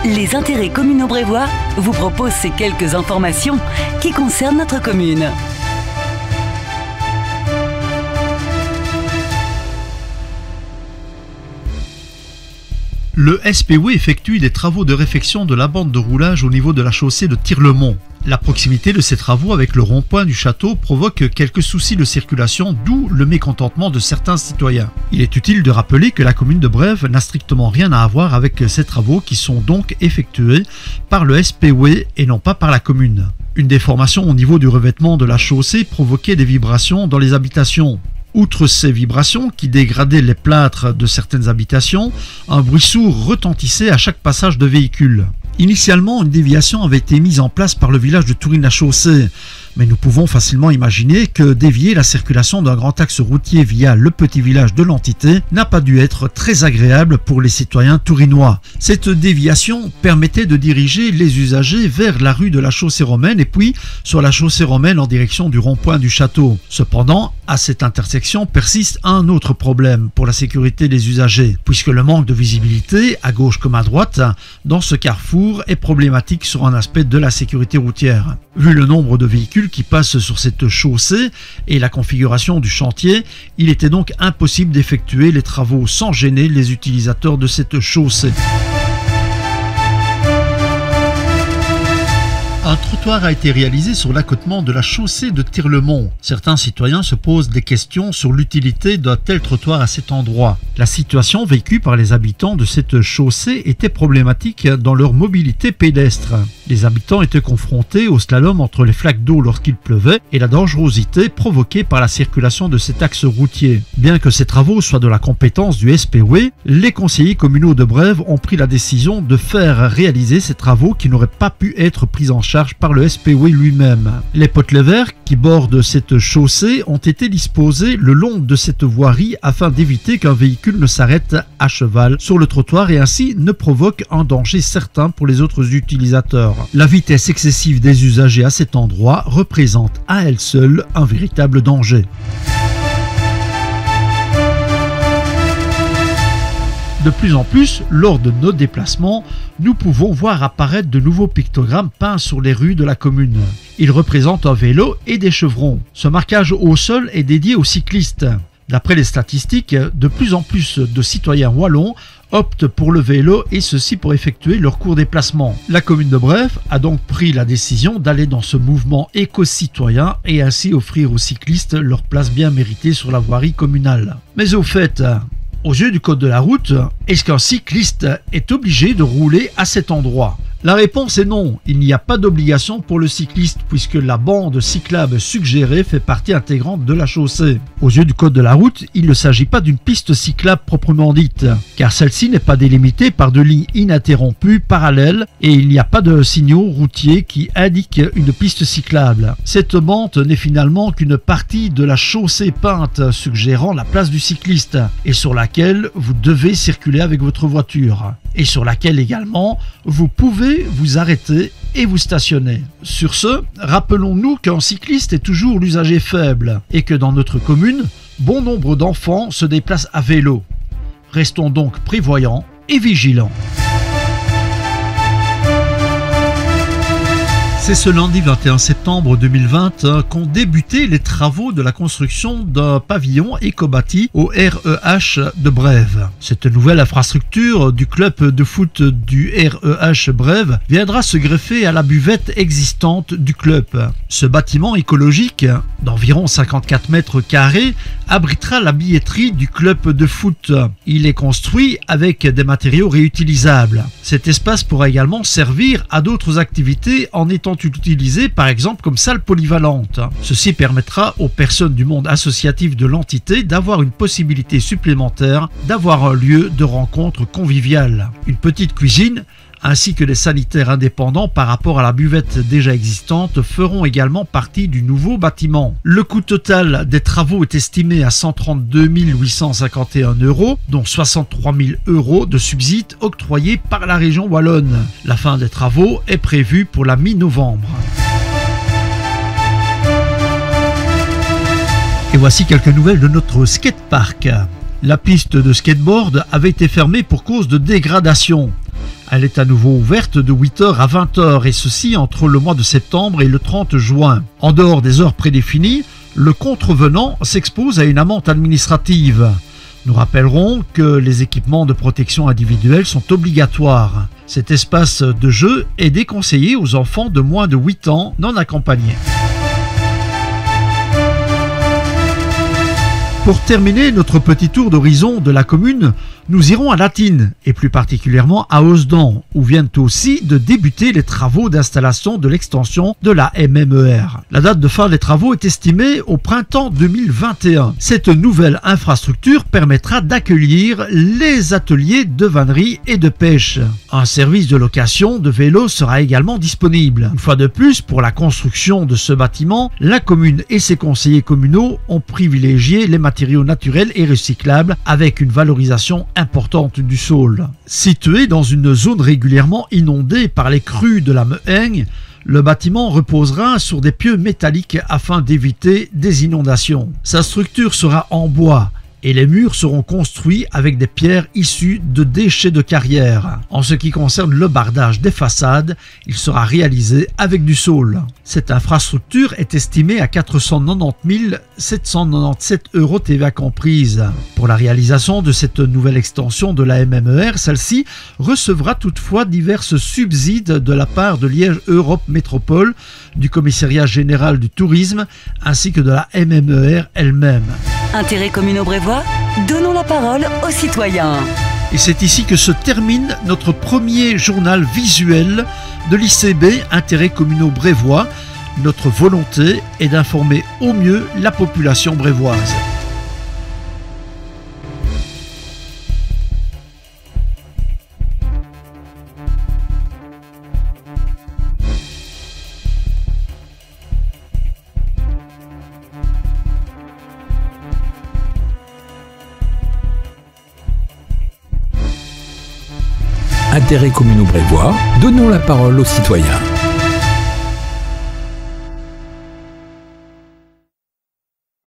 Les intérêts communaux brévois vous proposent ces quelques informations qui concernent notre commune. Le SPW effectue des travaux de réfection de la bande de roulage au niveau de la chaussée de Tirlemont. La proximité de ces travaux avec le rond-point du château provoque quelques soucis de circulation, d'où le mécontentement de certains citoyens. Il est utile de rappeler que la commune de Brève n'a strictement rien à voir avec ces travaux qui sont donc effectués par le SPW et non pas par la commune. Une déformation au niveau du revêtement de la chaussée provoquait des vibrations dans les habitations. Outre ces vibrations qui dégradaient les plâtres de certaines habitations, un bruit sourd retentissait à chaque passage de véhicule. Initialement, une déviation avait été mise en place par le village de Tourine-la-Chaussée, mais nous pouvons facilement imaginer que dévier la circulation d'un grand axe routier via le petit village de l'entité n'a pas dû être très agréable pour les citoyens tourinois. Cette déviation permettait de diriger les usagers vers la rue de la Chaussée romaine et puis sur la Chaussée romaine en direction du rond-point du château. Cependant, à cette intersection persiste un autre problème pour la sécurité des usagers, puisque le manque de visibilité, à gauche comme à droite, dans ce carrefour est problématique sur un aspect de la sécurité routière. Vu le nombre de véhicules qui passent sur cette chaussée et la configuration du chantier, il était donc impossible d'effectuer les travaux sans gêner les utilisateurs de cette chaussée. Un trottoir a été réalisé sur l'accotement de la chaussée de Tirlemont. Certains citoyens se posent des questions sur l'utilité d'un tel trottoir à cet endroit. La situation vécue par les habitants de cette chaussée était problématique dans leur mobilité pédestre. Les habitants étaient confrontés au slalom entre les flaques d'eau lorsqu'il pleuvait et la dangerosité provoquée par la circulation de cet axe routier. Bien que ces travaux soient de la compétence du SPW, les conseillers communaux de Brève ont pris la décision de faire réaliser ces travaux qui n'auraient pas pu être pris en charge par le SPW lui-même. Les potelets verts qui bordent cette chaussée ont été disposés le long de cette voirie afin d'éviter qu'un véhicule ne s'arrête à cheval sur le trottoir et ainsi ne provoque un danger certain pour les autres utilisateurs. La vitesse excessive des usagers à cet endroit représente à elle seule un véritable danger. De plus en plus, lors de nos déplacements, nous pouvons voir apparaître de nouveaux pictogrammes peints sur les rues de la commune. Ils représentent un vélo et des chevrons. Ce marquage au sol est dédié aux cyclistes. D'après les statistiques, de plus en plus de citoyens wallons optent pour le vélo et ceci pour effectuer leur court déplacement. La commune de Brève a donc pris la décision d'aller dans ce mouvement éco-citoyen et ainsi offrir aux cyclistes leur place bien méritée sur la voirie communale. Mais au fait, aux yeux du code de la route, est-ce qu'un cycliste est obligé de rouler à cet endroit ? La réponse est non, il n'y a pas d'obligation pour le cycliste puisque la bande cyclable suggérée fait partie intégrante de la chaussée. Aux yeux du code de la route, il ne s'agit pas d'une piste cyclable proprement dite, car celle-ci n'est pas délimitée par de lignes ininterrompues parallèles et il n'y a pas de signaux routiers qui indiquent une piste cyclable. Cette bande n'est finalement qu'une partie de la chaussée peinte suggérant la place du cycliste et sur laquelle vous devez circuler avec votre voiture et sur laquelle également vous pouvez vous arrêter et vous stationner. Sur ce, rappelons-nous qu'un cycliste est toujours l'usager faible et que dans notre commune, bon nombre d'enfants se déplacent à vélo. Restons donc prévoyants et vigilants. C'est ce lundi 21 septembre 2020 qu'ont débuté les travaux de la construction d'un pavillon éco-bâti au REH de Brève. Cette nouvelle infrastructure du club de foot du REH Brève viendra se greffer à la buvette existante du club. Ce bâtiment écologique d'environ 54 mètres carrés abritera la billetterie du club de foot. Il est construit avec des matériaux réutilisables. Cet espace pourra également servir à d'autres activités en étant utilisé par exemple comme salle polyvalente. Ceci permettra aux personnes du monde associatif de l'entité d'avoir une possibilité supplémentaire d'avoir un lieu de rencontre conviviale. Une petite cuisine ainsi que les sanitaires indépendants par rapport à la buvette déjà existante feront également partie du nouveau bâtiment. Le coût total des travaux est estimé à 132 851 €, dont 63 000 € de subsides octroyés par la région wallonne. La fin des travaux est prévue pour la mi-novembre. Et voici quelques nouvelles de notre skatepark. La piste de skateboard avait été fermée pour cause de dégradation. Elle est à nouveau ouverte de 8h à 20h et ceci entre le mois de septembre et le 30 juin. En dehors des heures prédéfinies, le contrevenant s'expose à une amende administrative. Nous rappellerons que les équipements de protection individuelle sont obligatoires. Cet espace de jeu est déconseillé aux enfants de moins de 8 ans non accompagnés. Pour terminer notre petit tour d'horizon de la commune, nous irons à Latines et plus particulièrement à Osdan, où viennent aussi de débuter les travaux d'installation de l'extension de la MMER. La date de fin des travaux est estimée au printemps 2021. Cette nouvelle infrastructure permettra d'accueillir les ateliers de vannerie et de pêche. Un service de location de vélos sera également disponible. Une fois de plus, pour la construction de ce bâtiment, la commune et ses conseillers communaux ont privilégié les matériaux naturels et recyclables avec une valorisation importante du sol. Situé dans une zone régulièrement inondée par les crues de la Mehaigne, le bâtiment reposera sur des pieux métalliques afin d'éviter des inondations. Sa structure sera en bois et les murs seront construits avec des pierres issues de déchets de carrière. En ce qui concerne le bardage des façades, il sera réalisé avec du saule. Cette infrastructure est estimée à 490 797 € TVA comprise. Pour la réalisation de cette nouvelle extension de la MMER, celle-ci recevra toutefois divers subsides de la part de Liège Europe Métropole, du Commissariat Général du Tourisme ainsi que de la MMER elle-même. Intérêts communaux brévois, donnons la parole aux citoyens. Et c'est ici que se termine notre premier journal visuel de l'ICB Intérêts communaux brévois. Notre volonté est d'informer au mieux la population brévoise. Intérêts communaux brévois, donnons la parole aux citoyens.